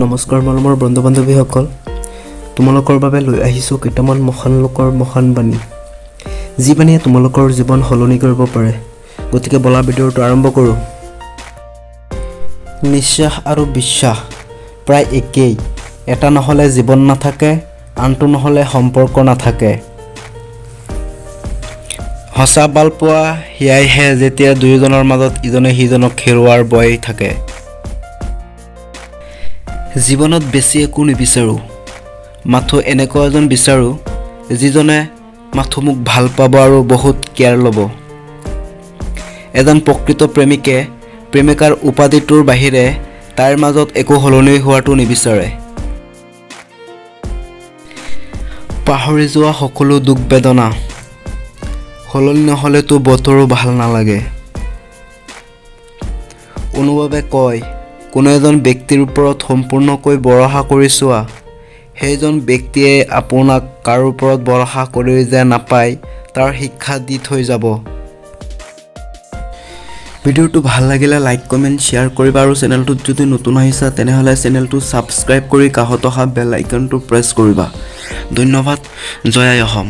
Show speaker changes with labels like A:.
A: নমস্কাৰ মৰমৰ বন্ধু বান্ধৱীসকল, তোমালোকৰ বাবে লৈ আহিছোঁ কেইটামান মহান লোকৰ মহান বাণী, যি বাণীয়ে তোমালোকৰ জীৱন সলনি কৰিব পাৰে। গতিকে বলা ভিডিঅ'টো আৰম্ভ কৰোঁ। নিশ্বাস আৰু বিশ্বাস প্ৰায় একেই। এটা নহ'লে জীৱন নাথাকে, আনটো নহ'লে সম্পৰ্ক নাথাকে। সঁচা ভাল পোৱা সেয়াইহে যেতিয়া দুয়োজনৰ মাজত ইজনে সিজনক হেৰুৱাৰ ভয় থাকে। জীৱনত বেছি একো নিবিচাৰোঁ, মাথো এনেকুৱা এজন বিচাৰোঁ যিজনে মাথো মোক ভাল পাব আৰু বহুত কেয়াৰ ল'ব। এজন প্ৰকৃত প্ৰেমিকে প্ৰেমিকাৰ উপাধিটোৰ বাহিৰে তাইৰ মাজত একো সলনি হোৱাটো নিবিচাৰে। পাহৰি যোৱা সকলো দুখ বেদনা সলনি নহ'লেতো বতৰো ভাল নালাগে। অনুভৱে কয়, কোনো এজন ব্যক্তিৰ ওপৰত সম্পূৰ্ণকৈ ভৰসা কৰি চোৱা, সেইজন ব্যক্তিয়ে আপোনাক কাৰো ওপৰত ভৰসা কৰি যে নাপায় তাৰ শিক্ষা দি থৈ যাব। ভিডিঅ'টো ভাল লাগিলে লাইক কমেণ্ট শ্বেয়াৰ কৰিবা আৰু চেনেলটোত যদি নতুন আহিছা তেনেহ'লে চেনেলটো ছাবস্ক্ৰাইব কৰি কাষত অহা বেল আইকনটো প্ৰেছ কৰিবা। ধন্যবাদ। জয় আই অসম।